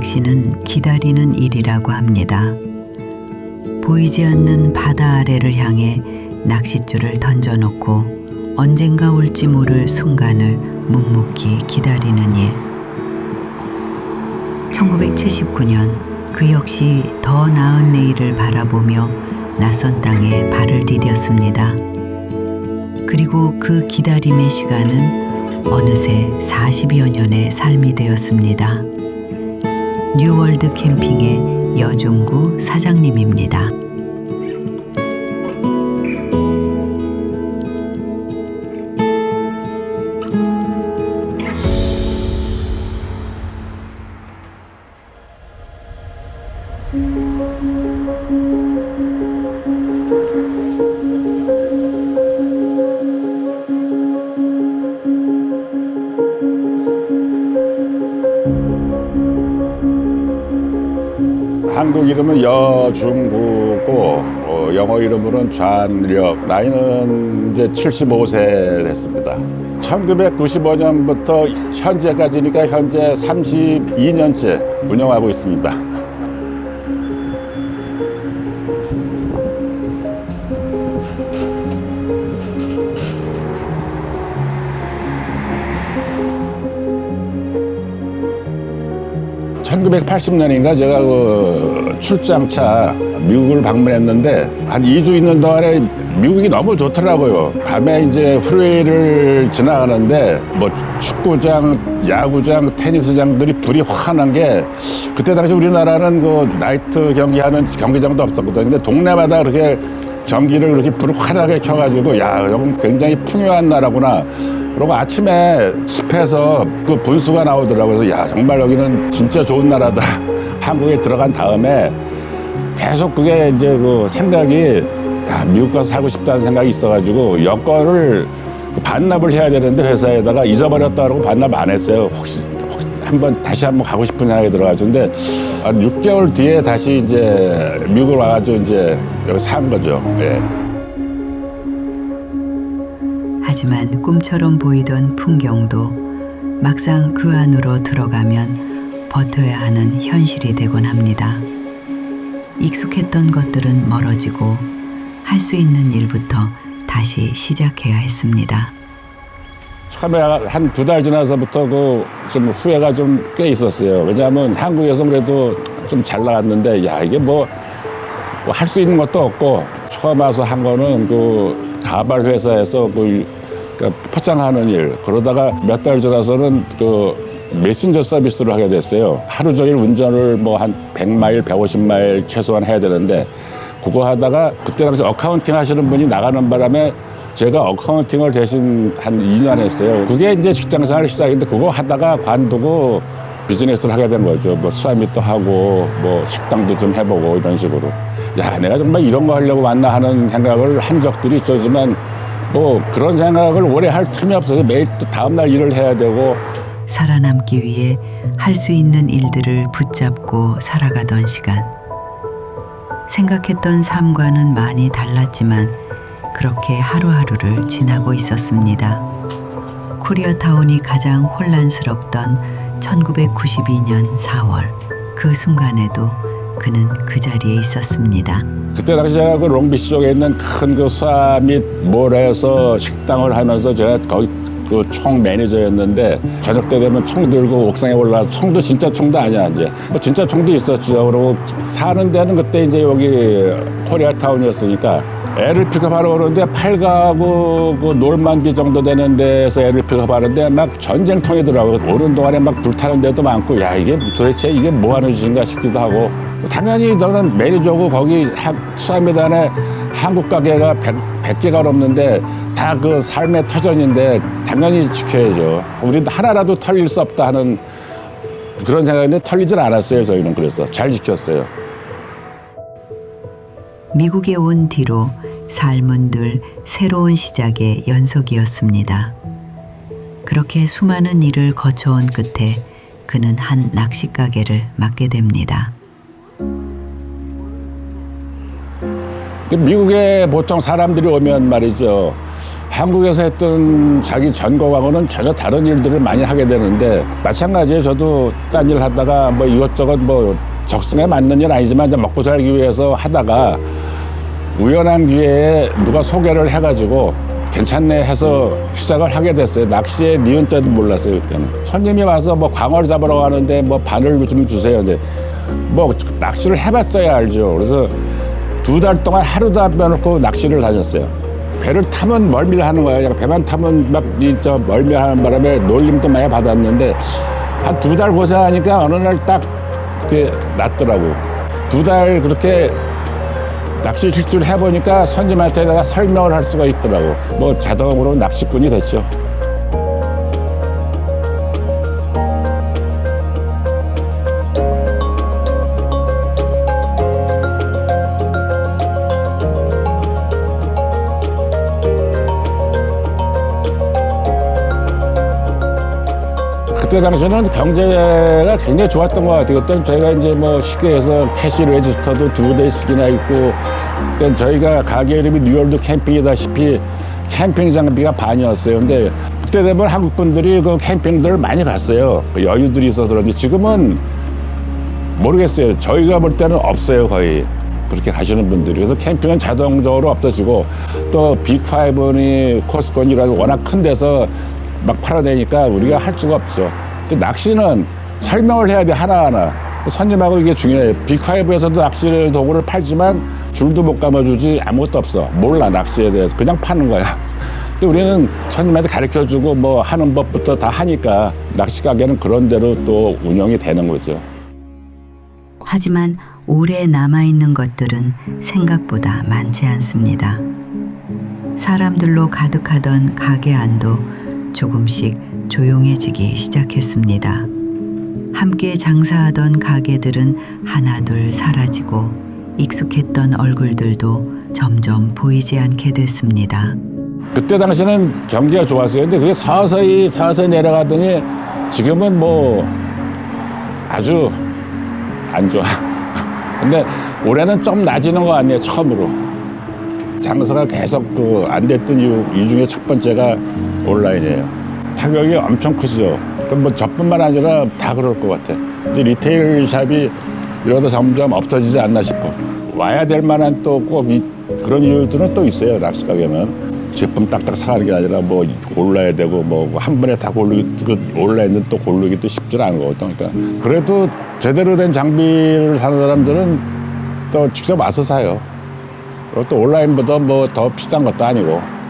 낚시는 기다리는 일이라고 합니다. 보이지 않는 바다 아래를 향해 낚싯줄을 던져놓고 언젠가 올지 모를 순간을 묵묵히 기다리는 일. 1979년 그 역시 더 나은 내일을 바라보며 낯선 땅에 발을 디뎠습니다. 그리고 그 기다림의 시간은 어느새 40여 년의 삶이 되었습니다. 뉴월드 캠핑의 여종구 사장님입니다. 한국 이름은 여중구고 영어 이름으로는 좌력. 나이는 이제 75세 됐습니다. 1995년부터 현재까지니까 현재 32년째 운영하고 있습니다. (1980년인가) 제가 그 출장차 미국을 방문했는데 한 2주 있는 동안에 미국이 너무 좋더라고요. 밤에 이제 프리웨이를 지나가는데 뭐 축구장, 야구장, 테니스장들이 불이 환한 게, 그때 당시 우리나라는 그 나이트 경기하는 경기장도 없었거든요. 근데 동네마다 그렇게 전기를 그렇게 불을 환하게 켜가지고, 야, 여기 굉장히 풍요한 나라구나. 그리고 아침에 숲에서 그 분수가 나오더라고요. 그래서 야, 정말 여기는 진짜 좋은 나라다. 한국에 들어간 다음에 계속 그게 이제 그 생각이, 야, 미국 가서 살고 싶다는 생각이 있어가지고 여권을 반납을 해야 되는데 회사에다가 잊어버렸다 그러고 반납 안 했어요. 혹시 다시 한번 가고 싶은 생각이 들어가지고. 근데 한 6개월 뒤에 다시 이제 미국을 와가지고 이제 여기 산 거죠. 예. 하지만 꿈처럼 보이던 풍경도 막상 그 안으로 들어가면 버텨야 하는 현실이 되곤 합니다. 익숙했던 것들은 멀어지고 할 수 있는 일부터 다시 시작해야 했습니다. 처음에 한 2달 지나서부터 좀 후회가 좀 꽤 있었어요. 왜냐하면 한국에서 그래도 좀 잘 나갔는데, 야, 이게 뭐 할 수 있는 것도 없고, 처음 와서 한 거는 그 가발 회사에서 포장하는 일, 그러다가 몇 달 지나서는 그 메신저 서비스를 하게 됐어요. 하루 종일 운전을 뭐 한 100마일, 150마일 최소한 해야 되는데, 그거 하다가 그때 당시 어카운팅 하시는 분이 나가는 바람에 제가 어카운팅을 대신 한 2년 했어요. 그게 이제 직장생활 시작인데, 그거 하다가 관두고 비즈니스를 하게 된 거죠. 뭐 수화미도 하고 뭐 식당도 좀 해보고 이런 식으로. 야, 내가 정말 이런 거 하려고 왔나 하는 생각을 한 적들이 있었지만, 뭐 그런 생각을 오래 할 틈이 없어서 매일 또 다음날 일을 해야 되고. 살아남기 위해 할 수 있는 일들을 붙잡고 살아가던 시간. 생각했던 삶과는 많이 달랐지만 그렇게 하루하루를 지나고 있었습니다. 코리아타운이 가장 혼란스럽던 1992년 4월, 그 순간에도 그는 그 자리에 있었습니다. 그때 당시 제가 그 롱비치 쪽에 있는 큰 그 수화 및 몰에서 식당을 하면서 제가 거기 그 총 매니저였는데, 저녁 때 되면 총 들고 옥상에 올라와서, 총도 진짜 총도 아니야 이제 뭐 진짜 총도 있었죠. 그리고 사는 데는 그때 이제 여기 코리아타운이었으니까 애를 픽업하러 오는데 8가구 그 놀만기 정도 되는 데서 애를 픽업하는데 막 전쟁통이더라고요. 오는 동안에 막 불타는 데도 많고, 야, 이게 도대체 이게 뭐 하는 짓인가 싶기도 하고. 당연히 저는 매니저고 거기 수화미단에 한국 가게가 100개가 넘는데 다 그 삶의 터전인데 당연히 지켜야죠. 우리 하나라도 털릴 수 없다 하는 그런 생각인데 털리질 않았어요. 저희는 그래서 잘 지켰어요. 미국에 온 뒤로 삶은 늘 새로운 시작의 연속이었습니다. 그렇게 수많은 일을 거쳐온 끝에 그는 한 낚시 가게를 맡게 됩니다. 미국에 보통 사람들이 오면 말이죠, 한국에서 했던 자기 전공하고는 전혀 다른 일들을 많이 하게 되는데 마찬가지예요. 저도 딴 일 하다가 뭐 이것저것 뭐 적성에 맞는 일 아니지만 이제 먹고 살기 위해서 하다가 우연한 기회에 누가 소개를 해가지고 괜찮네 해서 시작을 하게 됐어요. 낚시에 니은자도 몰랐어요, 그때는. 손님이 와서 뭐 광어를 잡으러 가는데 뭐 바늘 좀 주세요. 근데 뭐 낚시를 해봤어야 알죠. 그래서 2달 동안 하루도 안 빼놓고 낚시를 다녔어요. 배를 타면 멀미를 하는 거예요. 그냥 배만 타면 막 멀미하는 바람에 놀림도 많이 받았는데 한 2달 고생하니까 어느 날 딱 그게 낫더라고요. 2달 그렇게 낚시 실주를 해보니까 손님한테 내가 설명을 할 수가 있더라고. 뭐 자동으로 낚시꾼이 됐죠. 그때 당시에는 경제가 굉장히 좋았던 것 같아요. 그때는 저희가 이제 뭐 쉽게 해서 캐시 레지스터도 2대씩이나 있고, 그때 저희가 가게 이름이 뉴월드 캠핑이다시피 캠핑 장비가 반이었어요. 근데 그때 되면 한국 분들이 그 캠핑들을 많이 갔어요. 그 여유들이 있어서 그런지 지금은 모르겠어요. 저희가 볼 때는 없어요, 거의. 그렇게 가시는 분들이. 그래서 캠핑은 자동적으로 없어지고 또 빅5니 코스콘이라도 워낙 큰 데서 막 팔아대니까 우리가 할 수가 없죠. 근데 낚시는 설명을 해야 돼, 하나하나. 손님하고 이게 중요해요. 빅5에서도 낚시 도구를 팔지만 줄도 못 감아주지 아무것도 없어. 몰라, 낚시에 대해서. 그냥 파는 거야. 근데 우리는 손님한테 가르쳐주고 뭐 하는 법부터 다 하니까 낚시 가게는 그런 대로 또 운영이 되는 거죠. 하지만 오래 남아있는 것들은 생각보다 많지 않습니다. 사람들로 가득하던 가게 안도 조금씩 조용해지기 시작했습니다. 함께 장사하던 가게들은 하나둘 사라지고 익숙했던 얼굴들도 점점 보이지 않게 됐습니다. 그때 당시는 경기가 좋았어요. 근데 그게 서서히 내려가더니 지금은 뭐 아주 안 좋아. 근데 올해는 좀 나아지는 것 같네요, 처음으로. 장사가 계속 안 됐던 이유 중에 첫 번째가 온라인이에요. 타격이 엄청 크죠. 그럼 뭐 저뿐만 아니라 다 그럴 것 같아. 이제 리테일 샵이 이러다 점점 없어지지 않나 싶어. 와야 될 만한 또 꼭 그런 이유들은 또 있어요, 낚시 가게면. 제품 딱딱 사가는 게 아니라 뭐 골라야 되고 뭐 한 번에 다 고르기, 온라인은 또 고르기도 쉽지 않은 거거든. 그러니까 그래도 제대로 된 장비를 사는 사람들은 또 직접 와서 사요. 그리고 또 온라인보다 뭐 더 비싼 것도 아니고.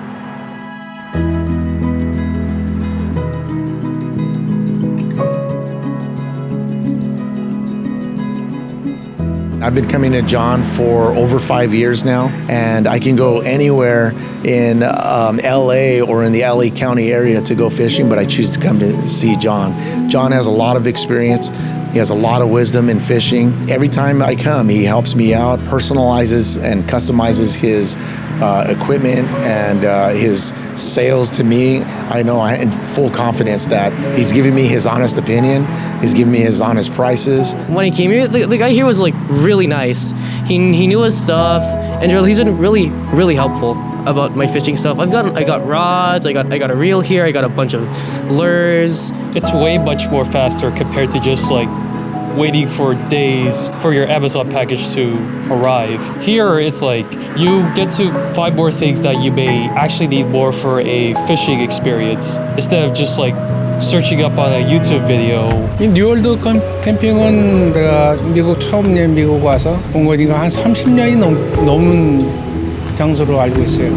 I've been coming to John for over 5 years now, and I can go anywhere in LA or in the LA County area to go fishing, but I choose to come to see John. John has a lot of experience. He has a lot of wisdom in fishing. Every time I come, he helps me out, personalizes and customizes his equipment and his sales to me. I know I in full confidence that he's giving me his honest opinion. He's giving me his honest prices. When he came here, the guy here was like really nice. He knew his stuff, and he's been really helpful about my fishing stuff. I got rods, I got a reel here, I got a bunch of lures. It's way much more faster compared to just like waiting for days for your Amazon package to arrive. Here, it's like you get to find more things that you may actually need more for a fishing experience instead of just like searching up on a YouTube video. 이 뉴월드 캠핑은 내가 처음 미국 와서 온 거니까 한 30년이 넘은 장소로 알고 있어요.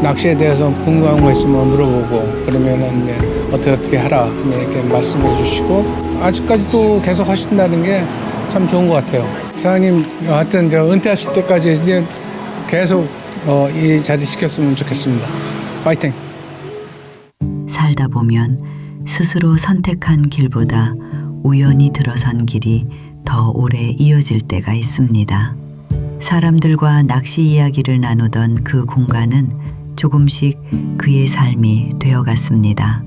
낚시에 대해서 궁금한 거 있으면 물어보고 그러면은 어떻게 하라 이렇게 말씀해 주시고 아직까지도 계속 하신다는 게 참 좋은 것 같아요. 사장님 하여튼 은퇴하실 때까지 이제 계속 이 자리 지켰으면 좋겠습니다. 파이팅! 살다 보면 스스로 선택한 길보다 우연히 들어선 길이 더 오래 이어질 때가 있습니다. 사람들과 낚시 이야기를 나누던 그 공간은 조금씩 그의 삶이 되어갔습니다.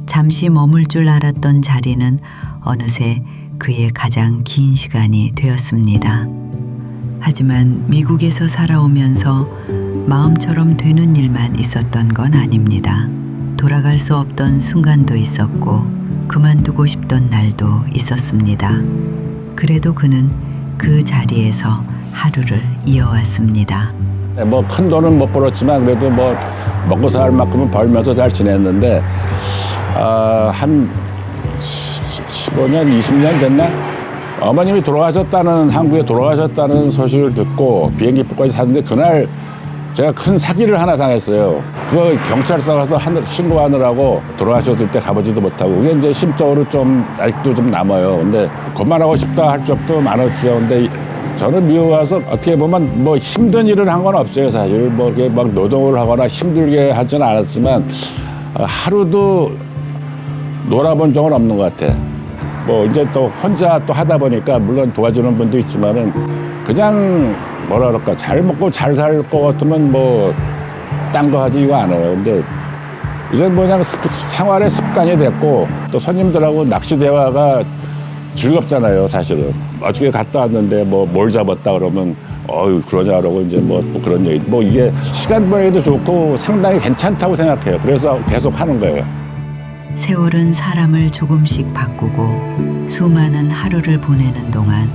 잠시 머물 줄 알았던 자리는 어느새 그의 가장 긴 시간이 되었습니다. 하지만 미국에서 살아오면서 마음처럼 되는 일만 있었던 건 아닙니다. 돌아갈 수 없던 순간도 있었고 그만두고 싶던 날도 있었습니다. 그래도 그는 그 자리에서 하루를 이어왔습니다. 뭐 큰 돈은 못 벌었지만 그래도 뭐 먹고 살 만큼은 벌면서 잘 지냈는데 한 15년, 20년 됐나? 어머님이 한국에 돌아가셨다는 소식을 듣고 비행기 표까지 샀는데 그날 제가 큰 사기를 하나 당했어요. 그거 경찰서 가서 신고하느라고 돌아가셨을 때 가보지도 못하고 그게 이제 심적으로 좀 아직도 좀 남아요. 근데 그만하고 싶다 할 적도 많았죠. 근데 저는 미국 와서 어떻게 보면 뭐 힘든 일을 한 건 없어요. 사실 뭐 이렇게 막 노동을 하거나 힘들게 하지는 않았지만 하루도 놀아본 적은 없는 것 같아. 뭐 이제 또 혼자 또 하다 보니까 물론 도와주는 분도 있지만은 그냥 뭐라 그럴까 잘 먹고 잘 살 것 같으면 뭐 딴 거 하지 이거 안 해요. 근데 이제 뭐 그냥 생활의 습관이 됐고 또 손님들하고 낚시 대화가 즐겁잖아요. 사실은 어저께 갔다 왔는데 뭐 뭘 잡았다 그러면 어유 그러냐 그러고 이제 뭐 또 그런 얘기 뭐 이게 시간 보내기도 좋고 상당히 괜찮다고 생각해요. 그래서 계속 하는 거예요. 세월은 사람을 조금씩 바꾸고 수많은 하루를 보내는 동안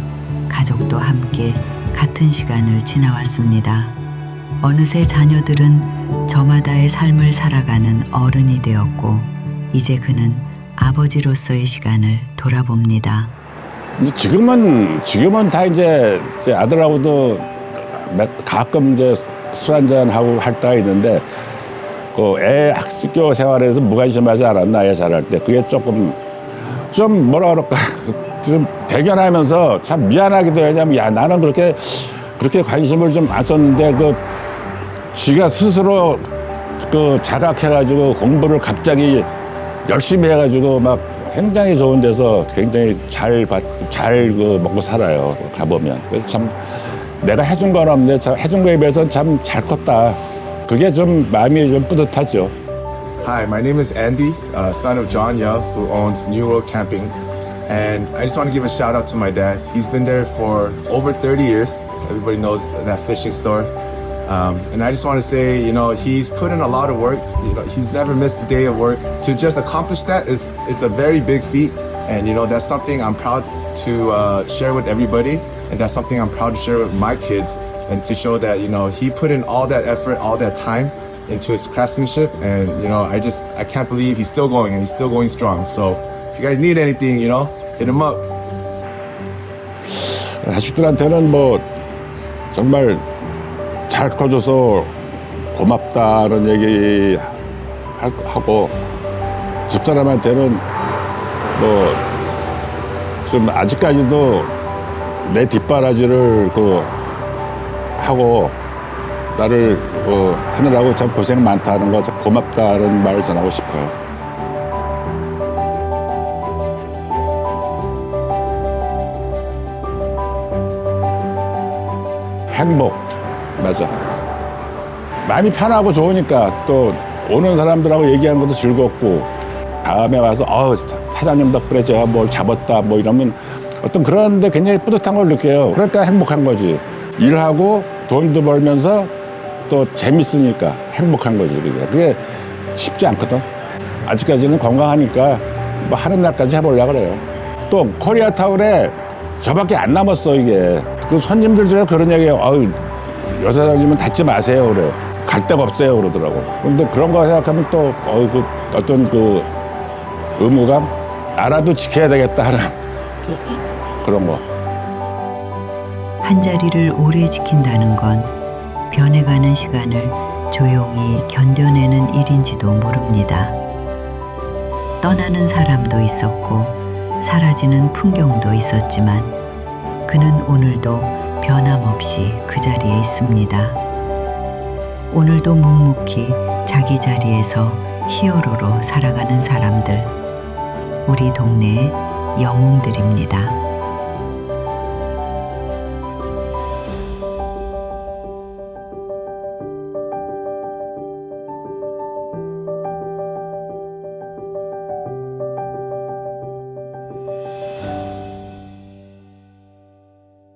가족도 함께 같은 시간을 지나왔습니다. 어느새 자녀들은 저마다의 삶을 살아가는 어른이 되었고 이제 그는 아버지로서의 시간을 돌아봅니다. 이제 지금은 다 이제 제 아들하고도 가끔 이제 술 한잔 하고 할 때가 있는데 그 애 학교 생활에서 무관심하지 않았나 애 자랄 때 그게 조금 좀 뭐라 그럴까 좀 대견하면서 참 미안하기도 해요. 왜냐면 야 나는 그렇게 관심을 좀 안 썼는데 그 지가 스스로 그 자각해가지고 공부를 갑자기 열심히 해가지고 막 굉장히 좋은 데서 굉장히 잘 그 먹고 살아요. 가보면. 그래서 참 내가 해준 건 없는데 해준 거에 비해서 참 잘 컸다. 그게 좀 마음이 좀 뿌듯하죠. Hi, my name is Andy, son of John Yeo, who owns New World Camping. And I just want to give a shout out to my dad. He's been there for over 30 years. Everybody knows that fishing store. And I just want to say, you know, he's put in a lot of work. You know, he's never missed a day of work. To just accomplish that is a very big feat. And, you know, that's something I'm proud to share with everybody. And that's something I'm proud to share with my kids. And to show that, you know, he put in all that effort, all that time into his craftsmanship. And, you know, I can't believe he's still going and he's still going strong. So if you guys need anything, you know, hit him up. 자식들한테는 뭐 정말 잘 커줘서 고맙다는 얘기 하고 집사람한테는 뭐 좀 아직까지도 내 뒷바라지를 하고 나를 하느라고 참 고생 많다는 거 고맙다는 말을 전하고 싶어요. 행복 맞아. 마음이 편하고 좋으니까 또 오는 사람들하고 얘기하는 것도 즐겁고 다음에 와서 사장님 덕분에 제가 뭘 잡았다 뭐 이러면 어떤 그런데 굉장히 뿌듯한 걸 느껴요. 그러니까 행복한 거지. 일하고 돈도 벌면서 또 재밌으니까 행복한 거지. 그게 쉽지 않거든. 아직까지는 건강하니까 뭐 하는 날까지 해보려고 그래요. 또 코리아타운에 저밖에 안 남았어 이게. 그 손님들 중에 그런 얘기해요. 여사장님은 닫지 마세요 그래. 갈 데가 없어요 그러더라고. 근데 그런 거 생각하면 또 어떤 그 의무감 알아도 지켜야 되겠다 하는 그런 거. 한 자리를 오래 지킨다는 건 변해가는 시간을 조용히 견뎌내는 일인지도 모릅니다. 떠나는 사람도 있었고 사라지는 풍경도 있었지만 그는 오늘도 변함없이 그 자리에 있습니다. 오늘도 묵묵히 자기 자리에서 히어로로 살아가는 사람들, 우리 동네의 영웅들입니다.